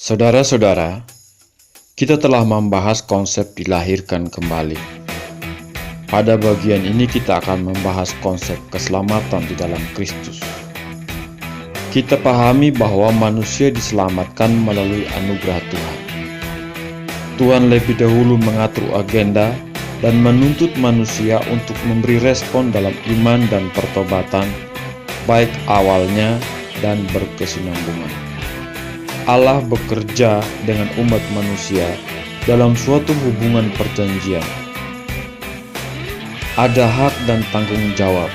Saudara-saudara, kita telah membahas konsep dilahirkan kembali. Pada bagian ini kita akan membahas konsep keselamatan di dalam Kristus. Kita pahami bahwa manusia diselamatkan melalui anugerah Tuhan. Tuhan lebih dahulu mengatur agenda dan menuntut manusia untuk memberi respon dalam iman dan pertobatan, baik awalnya dan berkesinambungan. Allah bekerja dengan umat manusia dalam suatu hubungan perjanjian. Ada hak dan tanggung jawab.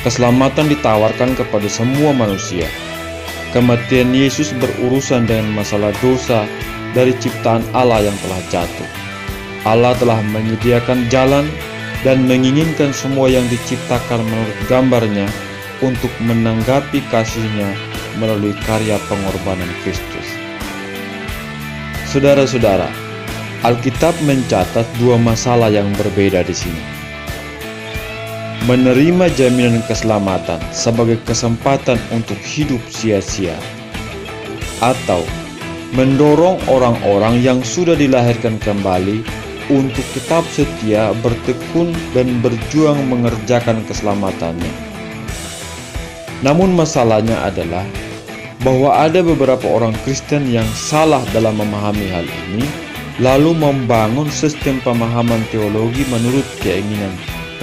Keselamatan ditawarkan kepada semua manusia. Kematian Yesus berurusan dengan masalah dosa dari ciptaan Allah yang telah jatuh. Allah telah menyediakan jalan dan menginginkan semua yang diciptakan menurut gambarnya untuk menanggapi kasih-Nya melalui karya pengorbanan Kristus. Saudara-saudara, Alkitab mencatat dua masalah yang berbeda di sini. Menerima jaminan keselamatan sebagai kesempatan untuk hidup sia-sia, atau mendorong orang-orang yang sudah dilahirkan kembali untuk tetap setia, bertekun, dan berjuang mengerjakan keselamatannya. Namun masalahnya adalah bahwa ada beberapa orang Kristen yang salah dalam memahami hal ini, lalu membangun sistem pemahaman teologi menurut keinginan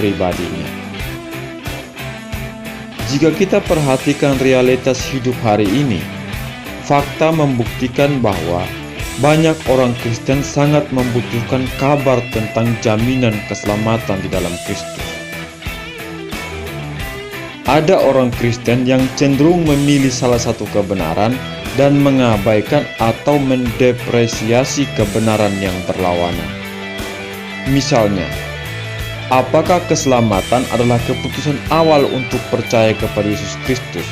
pribadinya. Jika kita perhatikan realitas hidup hari ini, fakta membuktikan bahwa banyak orang Kristen sangat membutuhkan kabar tentang jaminan keselamatan di dalam Kristus. Ada orang Kristen yang cenderung memilih salah satu kebenaran dan mengabaikan atau mendepresiasi kebenaran yang berlawanan. Misalnya, apakah keselamatan adalah keputusan awal untuk percaya kepada Yesus Kristus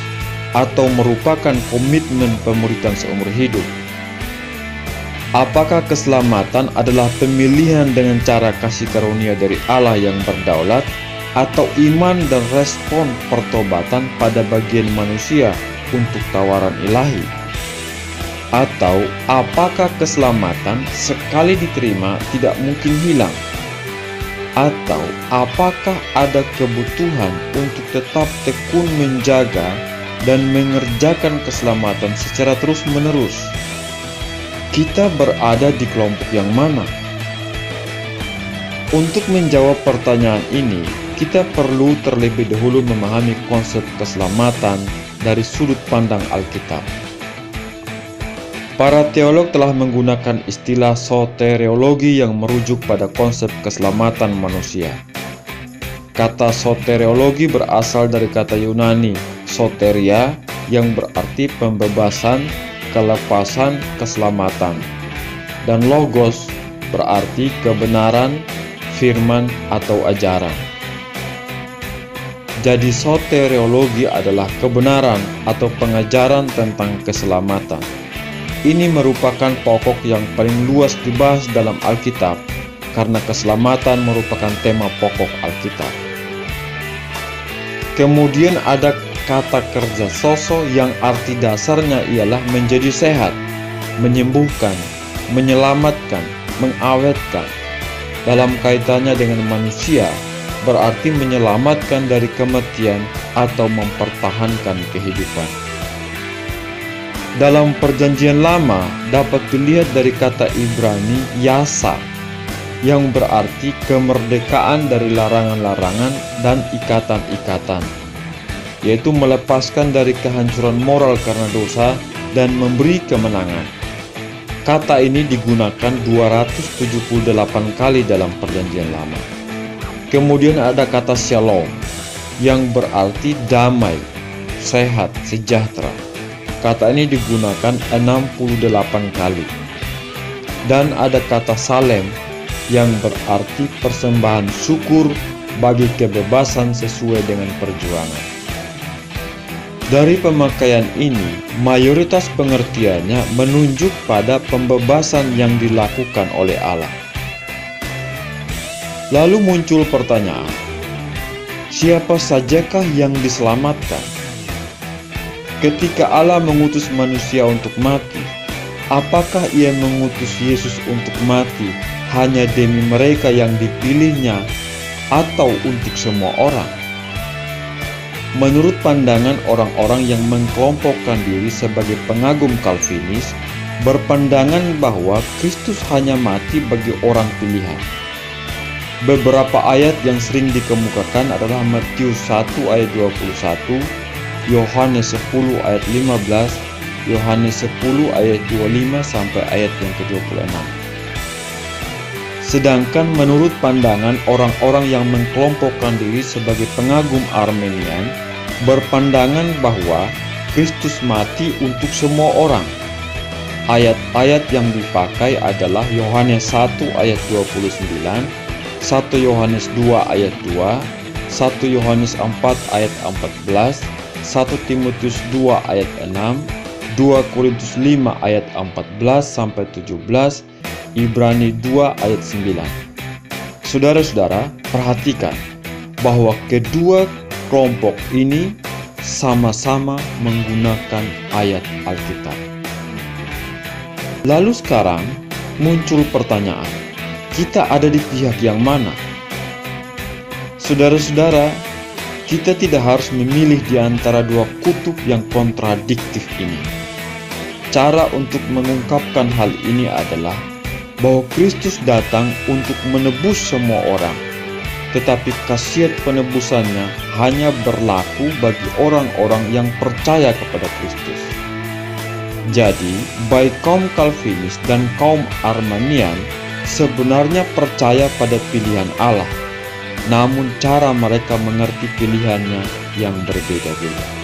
atau merupakan komitmen pemuridan seumur hidup? Apakah keselamatan adalah pemilihan dengan cara kasih karunia dari Allah yang berdaulat, atau iman dan respon pertobatan pada bagian manusia untuk tawaran ilahi? Atau apakah keselamatan sekali diterima tidak mungkin hilang? Atau apakah ada kebutuhan untuk tetap tekun menjaga dan mengerjakan keselamatan secara terus-menerus? Kita berada di kelompok yang mana? Untuk menjawab pertanyaan ini, kita perlu terlebih dahulu memahami konsep keselamatan dari sudut pandang Alkitab. Para teolog telah menggunakan istilah soteriologi yang merujuk pada konsep keselamatan manusia. Kata soteriologi berasal dari kata Yunani soteria yang berarti pembebasan, kelepasan, keselamatan, dan logos berarti kebenaran, firman, atau ajaran. Jadi soteriologi adalah kebenaran atau pengajaran tentang keselamatan. Ini merupakan pokok yang paling luas dibahas dalam Alkitab karena keselamatan merupakan tema pokok Alkitab. Kemudian ada kata kerja sozo yang arti dasarnya ialah menjadi sehat, menyembuhkan, menyelamatkan, mengawetkan. Dalam kaitannya dengan manusia, berarti menyelamatkan dari kematian atau mempertahankan kehidupan. Dalam Perjanjian Lama dapat dilihat dari kata Ibrani yasa, yang berarti kemerdekaan dari larangan-larangan dan ikatan-ikatan, yaitu melepaskan dari kehancuran moral karena dosa dan memberi kemenangan. Kata ini digunakan 278 kali dalam Perjanjian Lama. Kemudian ada kata shalom yang berarti damai, sehat, sejahtera. Kata ini digunakan 68 kali. Dan ada kata salem yang berarti persembahan syukur bagi kebebasan sesuai dengan perjuangan. Dari pemakaian ini, mayoritas pengertiannya menunjuk pada pembebasan yang dilakukan oleh Allah. Lalu muncul pertanyaan, siapa sajakah yang diselamatkan? Ketika Allah mengutus manusia untuk mati, Apakah ia mengutus Yesus untuk mati hanya demi mereka yang dipilihnya atau untuk semua orang? Menurut pandangan orang-orang yang mengkelompokkan diri sebagai pengagum Calvinis, berpandangan bahwa Kristus hanya mati bagi orang pilihan. Beberapa ayat yang sering dikemukakan adalah Matius 1 ayat 21, Yohanes 10 ayat 15, Yohanes 10 ayat 25 sampai ayat yang ke-26. Sedangkan menurut pandangan orang-orang yang mengkelompokkan diri sebagai pengagum Armenian, berpandangan bahwa Kristus mati untuk semua orang. Ayat-ayat yang dipakai adalah Yohanes 1 ayat 29, 1 Yohanes 2 ayat 2, 1 Yohanes 4 ayat 14, 1 Timotius 2 ayat 6, 2 Korintus 5 ayat 14 sampai 17, Ibrani 2 ayat 9. Saudara-saudara, perhatikan bahwa kedua kelompok ini sama-sama menggunakan ayat Alkitab. Lalu sekarang muncul pertanyaan, kita ada di pihak yang mana? Saudara-saudara, kita tidak harus memilih di antara dua kutub yang kontradiktif ini. Cara untuk mengungkapkan hal ini adalah bahwa Kristus datang untuk menebus semua orang, tetapi khasiat penebusannya hanya berlaku bagi orang-orang yang percaya kepada Kristus. Jadi, baik kaum Calvinis dan kaum Arminian sebenarnya percaya pada pilihan Allah, namun cara mereka mengerti pilihannya yang berbeda-beda.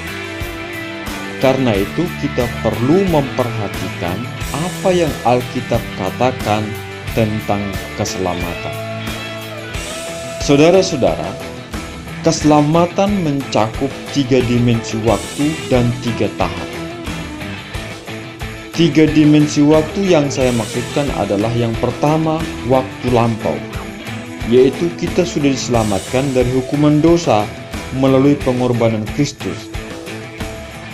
Karena itu kita perlu memperhatikan apa yang Alkitab katakan tentang keselamatan. Saudara-saudara, keselamatan mencakup 3 dimensi waktu dan 3 tahap. 3 dimensi waktu yang saya maksudkan adalah yang pertama, waktu lampau, yaitu kita sudah diselamatkan dari hukuman dosa melalui pengorbanan Kristus.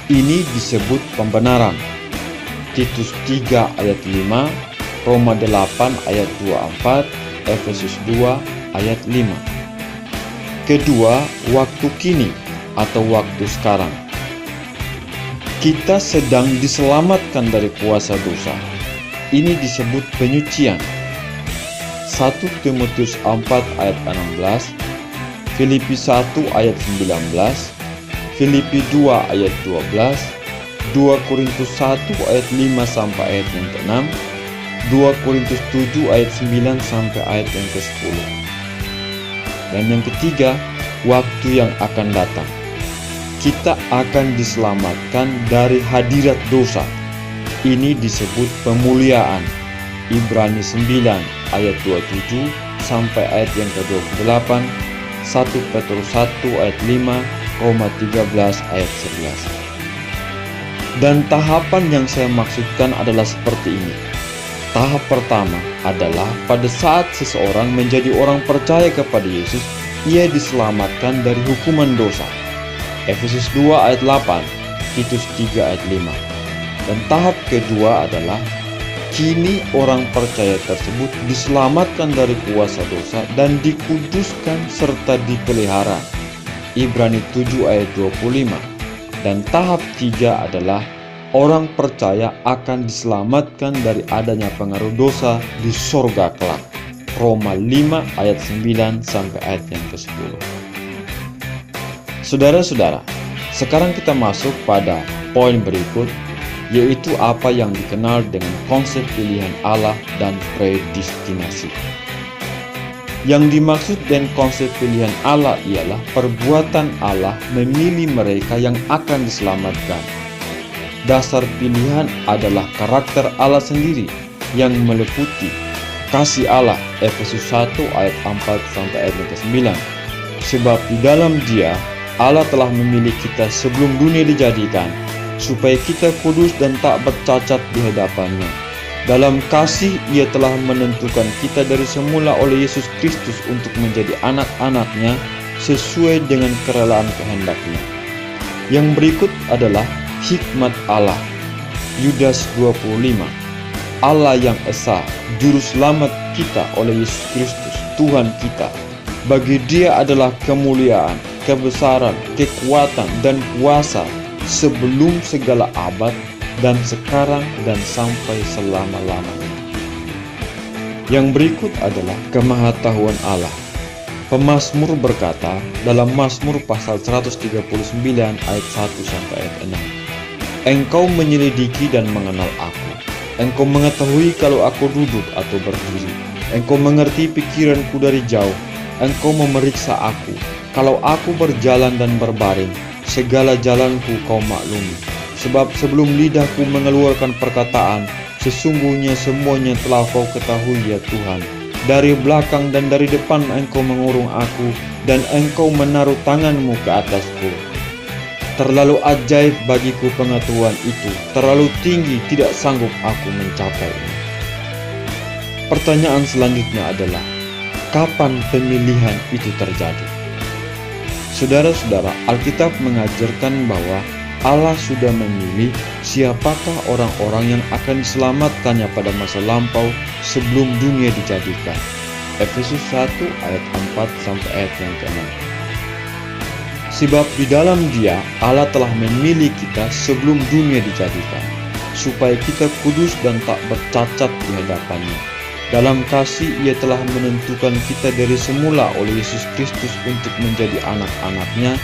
Ini disebut pembenaran. Titus 3 ayat 5, Roma 8 ayat 24, Efesus 2 ayat 5. Kedua, waktu kini atau waktu sekarang. Kita sedang diselamatkan dari kuasa dosa. Ini disebut penyucian. 1 Timotius 4 ayat 16, Filipi 1 ayat 19, Filipi 2 ayat 12, 2 Korintus 1 ayat 5 sampai ayat yang ke-6, 2 Korintus 7 ayat 9 sampai ayat yang ke-10. Dan yang ketiga, waktu yang akan datang. Kita akan diselamatkan dari hadirat dosa. Ini disebut pemuliaan. Ibrani 9 ayat 27 sampai ayat yang ke-28, 1 Petrus 1 ayat 5, Roma 13 ayat 11. Dan tahapan yang saya maksudkan adalah seperti ini. Tahap pertama adalah pada saat seseorang menjadi orang percaya kepada Yesus, ia diselamatkan dari hukuman dosa. Efesus 2 ayat 8, Titus 3 ayat 5. Dan tahap kedua adalah kini orang percaya tersebut diselamatkan dari kuasa dosa dan dikuduskan serta dipelihara. Ibrani 7 ayat 25. Dan tahap 3 adalah orang percaya akan diselamatkan dari adanya pengaruh dosa di sorga kelak. Roma 5 ayat 9 sampai ayat yang ke-10. Saudara-saudara, sekarang kita masuk pada poin berikut, yaitu apa yang dikenal dengan konsep pilihan Allah dan predestinasi. Yang dimaksud dengan konsep pilihan Allah ialah perbuatan Allah memilih mereka yang akan diselamatkan. Dasar pilihan adalah karakter Allah sendiri yang meliputi kasih Allah, Efesus 1 ayat 4 sampai ayat ke-9. Sebab di dalam Dia Allah telah memilih kita sebelum dunia dijadikan, supaya kita kudus dan tak bercacat di hadapannya. Dalam kasih Ia telah menentukan kita dari semula oleh Yesus Kristus untuk menjadi anak-anaknya sesuai dengan kerelaan kehendak-Nya. Yang berikut adalah hikmat Allah. Yudas 25. Allah yang esa, juru selamat kita oleh Yesus Kristus, Tuhan kita. Bagi Dia adalah kemuliaan, kebesaran, kekuatan, dan kuasa sebelum segala abad, dan sekarang dan sampai selama-lamanya. Yang berikut adalah kemahatauan Allah. Pemazmur berkata dalam Mazmur pasal 139 ayat 1 sampai ayat 6, Engkau menyelidiki dan mengenal aku. Engkau mengetahui kalau aku duduk atau berdiri. Engkau mengerti pikiranku dari jauh. Engkau memeriksa aku. Kalau aku berjalan dan berbaring, segala jalanku kau maklumi. Sebab sebelum lidahku mengeluarkan perkataan, sesungguhnya semuanya telah kau ketahui ya Tuhan. Dari belakang dan dari depan Engkau mengurung aku, dan Engkau menaruh tanganmu ke atasku. Terlalu ajaib bagiku pengetahuan itu, terlalu tinggi tidak sanggup aku mencapainya. Pertanyaan selanjutnya adalah, kapan pemilihan itu terjadi? Saudara-saudara, Alkitab mengajarkan bahwa Allah sudah memilih siapakah orang-orang yang akan diselamatkannya pada masa lampau sebelum dunia dijadikan. Efesus 1 ayat 4 sampai ayat yang ke-6. Sebab di dalam Dia Allah telah memilih kita sebelum dunia dijadikan, supaya kita kudus dan tak bercacat di hadapan-Nya. Dalam kasih Ia telah menentukan kita dari semula oleh Yesus Kristus untuk menjadi anak-anak-Nya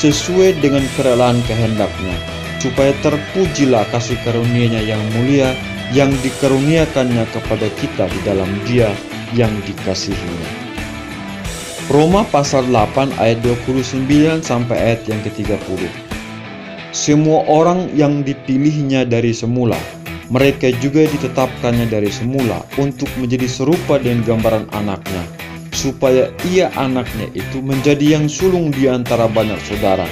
sesuai dengan kerelaan kehendak-Nya, supaya terpujilah kasih karunia-Nya yang mulia yang dikaruniakannya kepada kita di dalam Dia yang dikasihi-Nya. Roma pasal 8 ayat 29 sampai ayat yang ke-30. Semua orang yang dipilihnya dari semula, mereka juga ditetapkannya dari semula untuk menjadi serupa dengan gambaran anaknya, supaya ia anaknya itu menjadi yang sulung di antara banyak saudara.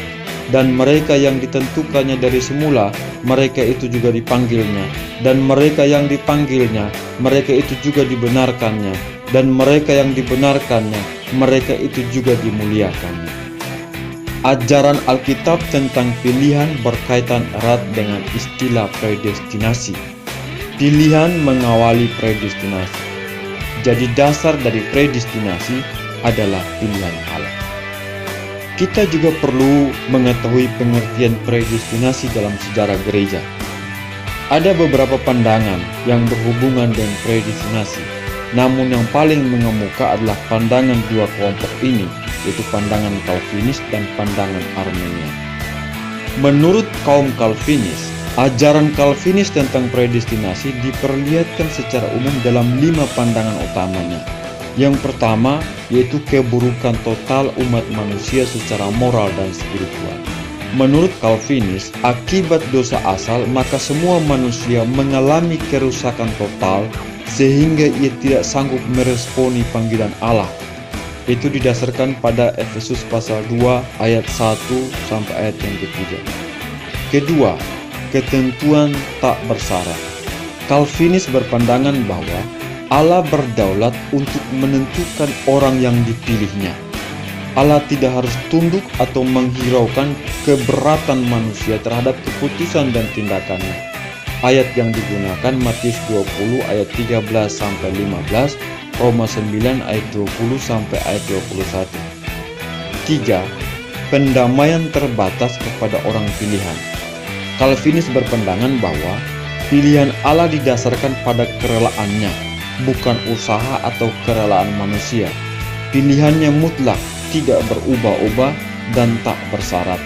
Dan mereka yang ditentukannya dari semula, mereka itu juga dipanggilnya. Dan mereka yang dipanggilnya, mereka itu juga dibenarkannya. Dan mereka yang dibenarkannya, mereka itu juga dimuliakannya. Ajaran Alkitab tentang pilihan berkaitan erat dengan istilah predestinasi. Pilihan mengawali predestinasi. Jadi dasar dari predestinasi adalah pilihan Allah. Kita juga perlu mengetahui pengertian predestinasi dalam sejarah gereja. Ada beberapa pandangan yang berhubungan dengan predestinasi. Namun yang paling mengemuka adalah pandangan dua kelompok ini, yaitu pandangan Calvinis dan pandangan Arminian. Menurut kaum Calvinis, ajaran Calvinis tentang predestinasi diperlihatkan secara umum dalam 5 pandangan utamanya. Yang pertama, yaitu keburukan total umat manusia secara moral dan spiritual. Menurut Calvinis, akibat dosa asal, maka semua manusia mengalami kerusakan total sehingga ia tidak sanggup meresponi panggilan Allah. Itu didasarkan pada Efesus pasal 2 ayat 1 sampai ayat yang ketiga. Kedua, ketentuan tak bersyarat. Calvinis berpandangan bahwa Allah berdaulat untuk menentukan orang yang dipilihnya. Allah tidak harus tunduk atau menghiraukan keberatan manusia terhadap keputusan dan tindakannya. Ayat yang digunakan Matius 20 ayat 13 sampai 15, Roma 9 ayat 20 sampai ayat 21. 3. Pendamaian terbatas kepada orang pilihan. Calvinis berpandangan bahwa pilihan Allah didasarkan pada kerelaannya, bukan usaha atau kerelaan manusia. Pilihannya mutlak, tidak berubah-ubah dan tak bersyarat.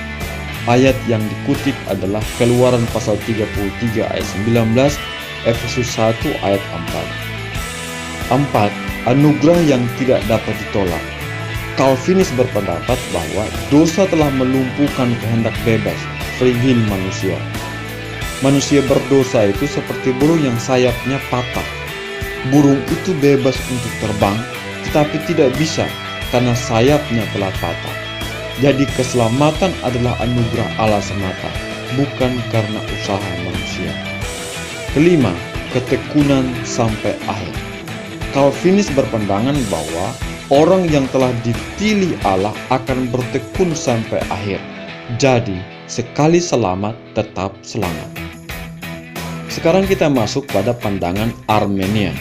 Ayat yang dikutip adalah Keluaran pasal 33 ayat 19, Efesus 1 ayat 4. 4. Anugerah yang tidak dapat ditolak. Calvinis berpendapat bahwa dosa telah melumpuhkan kehendak bebas, free will manusia. Manusia berdosa itu seperti burung yang sayapnya patah. Burung itu bebas untuk terbang, tetapi tidak bisa karena sayapnya telah patah. Jadi keselamatan adalah anugerah Allah semata, bukan karena usaha manusia. Kelima, ketekunan sampai akhir. Calvinis berpandangan bahwa orang yang telah dipilih Allah akan bertekun sampai akhir. Jadi, sekali selamat, tetap selamat. Sekarang kita masuk pada pandangan Arminian.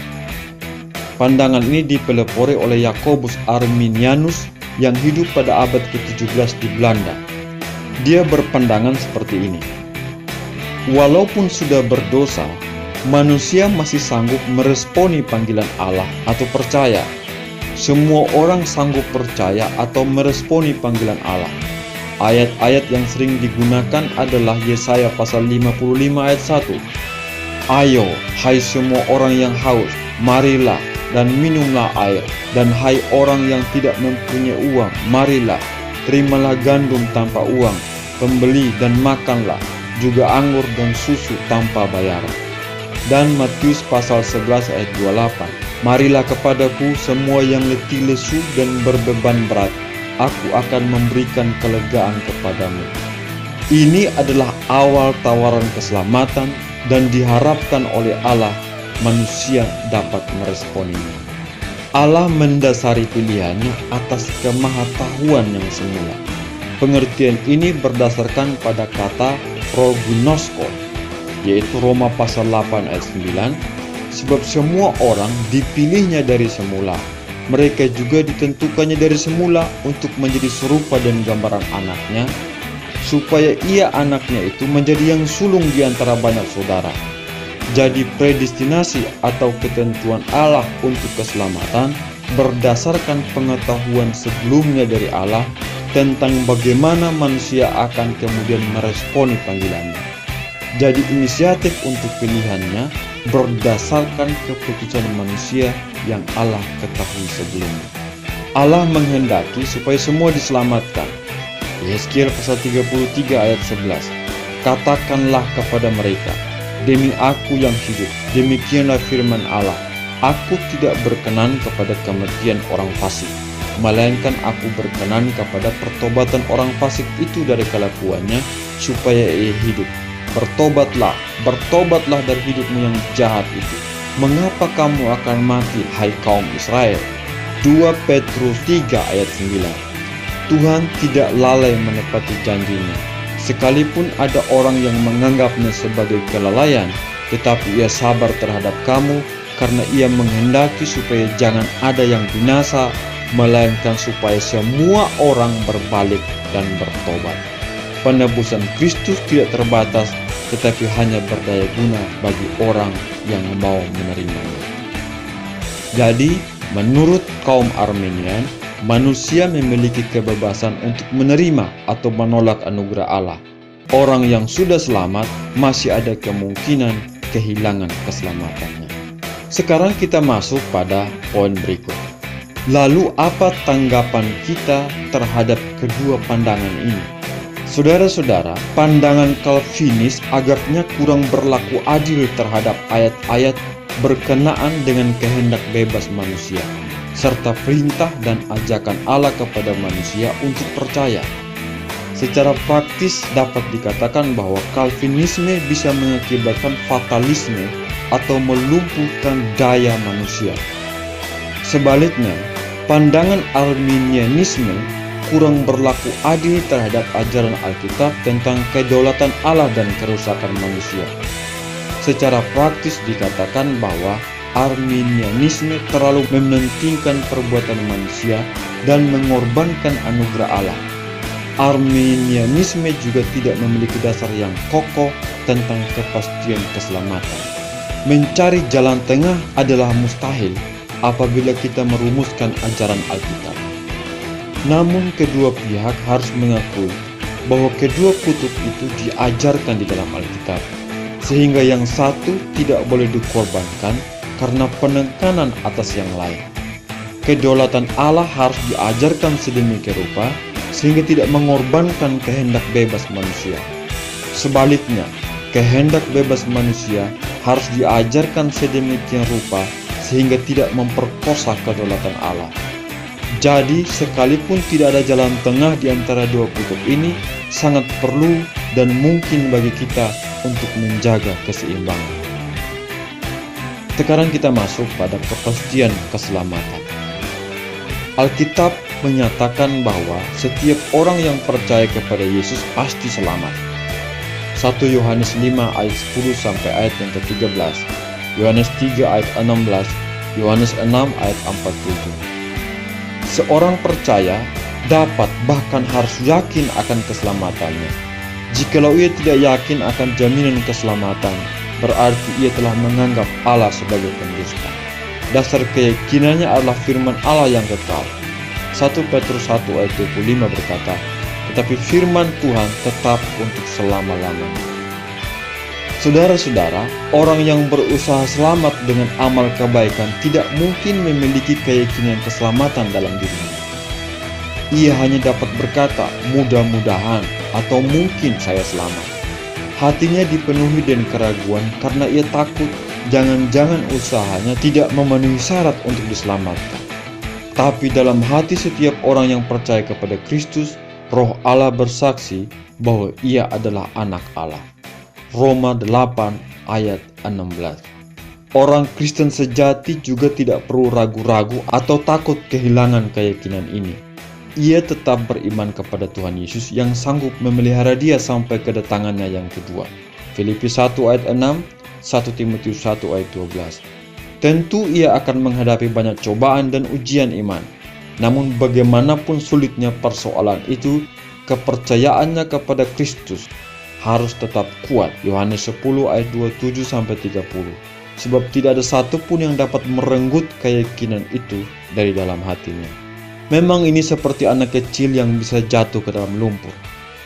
Pandangan ini dipelopori oleh Jacobus Arminianus yang hidup pada abad ke-17 di Belanda. Dia berpandangan seperti ini. Walaupun sudah berdosa, manusia masih sanggup meresponi panggilan Allah atau percaya. Semua orang sanggup percaya atau meresponi panggilan Allah. Ayat-ayat yang sering digunakan adalah Yesaya pasal 55 ayat 1. Ayo, hai semua orang yang haus, marilah dan minumlah air. Dan hai orang yang tidak mempunyai uang, marilah, terimalah gandum tanpa uang, pembeli dan makanlah, juga anggur dan susu tanpa bayaran. Dan Matius pasal 11 ayat 28. Marilah kepadaku semua yang letih lesu dan berbeban berat, aku akan memberikan kelegaan kepadamu. Ini adalah awal tawaran keselamatan dan diharapkan oleh Allah manusia dapat meresponinya. Allah mendasari pilihannya atas kemahatauan yang semula. Pengertian ini berdasarkan pada kata prognosko, yaitu Roma pasal 8 ayat 9, sebab semua orang dipilihnya dari semula. Mereka juga ditentukannya dari semula untuk menjadi serupa dan gambaran anaknya, supaya ia anaknya itu menjadi yang sulung di antara banyak saudara. Jadi predestinasi atau ketentuan Allah untuk keselamatan berdasarkan pengetahuan sebelumnya dari Allah tentang bagaimana manusia akan kemudian meresponi panggilannya. Jadi inisiatif untuk pilihannya berdasarkan keputusan manusia yang Allah ketahui sebelumnya. Allah menghendaki supaya semua diselamatkan. Yesaya pasal 33 ayat 11. Katakanlah kepada mereka, demi aku yang hidup, demikianlah firman Allah, aku tidak berkenan kepada kematian orang fasik, melainkan aku berkenan kepada pertobatan orang fasik itu dari kelakuannya, supaya ia hidup. Bertobatlah dari hidupmu yang jahat itu. Mengapa kamu akan mati, hai kaum Israel? 2 Petrus 3 ayat 9. Tuhan tidak lalai menepati janjinya. Sekalipun ada orang yang menganggapnya sebagai kelalaian, tetapi ia sabar terhadap kamu karena ia menghendaki supaya jangan ada yang binasa, melainkan supaya semua orang berbalik dan bertobat. Penebusan Kristus tidak terbatas, tetapi hanya berdaya guna bagi orang yang mau menerimanya. Jadi, menurut kaum Arminian, manusia memiliki kebebasan untuk menerima atau menolak anugerah Allah. Orang yang sudah selamat masih ada kemungkinan kehilangan keselamatannya. Sekarang kita masuk pada poin berikut. Lalu apa tanggapan kita terhadap kedua pandangan ini? Saudara-saudara, pandangan Calvinis agaknya kurang berlaku adil terhadap ayat-ayat berkenaan dengan kehendak bebas manusia, serta perintah dan ajakan Allah kepada manusia untuk percaya. Secara praktis dapat dikatakan bahwa Calvinisme bisa mengakibatkan fatalisme atau melumpuhkan daya manusia. Sebaliknya, pandangan Arminianisme kurang berlaku adil terhadap ajaran Alkitab tentang kedaulatan Allah dan kerusakan manusia. Secara praktis dikatakan bahwa Arminianisme terlalu mementingkan perbuatan manusia dan mengorbankan anugerah Allah. Arminianisme juga tidak memiliki dasar yang kokoh tentang kepastian keselamatan. Mencari jalan tengah adalah mustahil apabila kita merumuskan ajaran Alkitab. Namun kedua pihak harus mengakui bahwa kedua kutub itu diajarkan di dalam Alkitab, sehingga yang satu tidak boleh dikorbankan karena penekanan atas yang lain. Kedaulatan Allah harus diajarkan sedemikian rupa sehingga tidak mengorbankan kehendak bebas manusia. Sebaliknya, kehendak bebas manusia harus diajarkan sedemikian rupa sehingga tidak memperkosa kedaulatan Allah. Jadi, sekalipun tidak ada jalan tengah di antara dua kutub ini, sangat perlu dan mungkin bagi kita untuk menjaga keseimbangan. Sekarang kita masuk pada kepastian keselamatan. Alkitab menyatakan bahwa setiap orang yang percaya kepada Yesus pasti selamat. 1 Yohanes 5 ayat 10 sampai ayat yang ke-13, Yohanes 3 ayat 16, Yohanes 6 ayat 47. Seorang percaya dapat bahkan harus yakin akan keselamatannya. Jikalau ia tidak yakin akan jaminan keselamatan, berarti ia telah menganggap Allah sebagai pendusta. Dasar keyakinannya adalah firman Allah yang kekal. 1 Petrus 1 ayat 25 berkata, tetapi firman Tuhan tetap untuk selama-lamanya. Saudara-saudara, orang yang berusaha selamat dengan amal kebaikan tidak mungkin memiliki keyakinan keselamatan dalam dirinya. Ia hanya dapat berkata, mudah-mudahan, atau mungkin saya selamat. Hatinya dipenuhi dengan keraguan karena ia takut jangan-jangan usahanya tidak memenuhi syarat untuk diselamatkan. Tapi dalam hati setiap orang yang percaya kepada Kristus, Roh Allah bersaksi bahwa ia adalah anak Allah. Roma 8 ayat 16. Orang Kristen sejati juga tidak perlu ragu-ragu atau takut kehilangan keyakinan ini. Ia tetap beriman kepada Tuhan Yesus yang sanggup memelihara dia sampai kedatangannya yang kedua. Filipi 1 ayat 6, 1 Timotius 1 ayat 12. Tentu ia akan menghadapi banyak cobaan dan ujian iman. Namun bagaimanapun sulitnya persoalan itu, kepercayaannya kepada Kristus harus tetap kuat. Yohanes 10 ayat 27 sampai 30. Sebab tidak ada satupun yang dapat merenggut keyakinan itu dari dalam hatinya. Memang ini seperti anak kecil yang bisa jatuh ke dalam lumpur.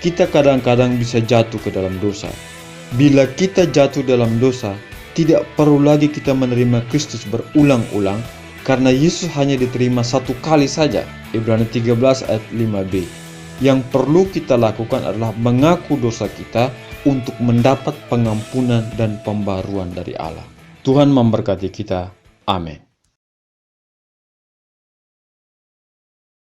Kita kadang-kadang bisa jatuh ke dalam dosa. Bila kita jatuh dalam dosa, tidak perlu lagi kita menerima Kristus berulang-ulang, karena Yesus hanya diterima satu kali saja. Ibrani 13 ayat 5b. Yang perlu kita lakukan adalah mengaku dosa kita untuk mendapat pengampunan dan pembaruan dari Allah. Tuhan memberkati kita. Amin.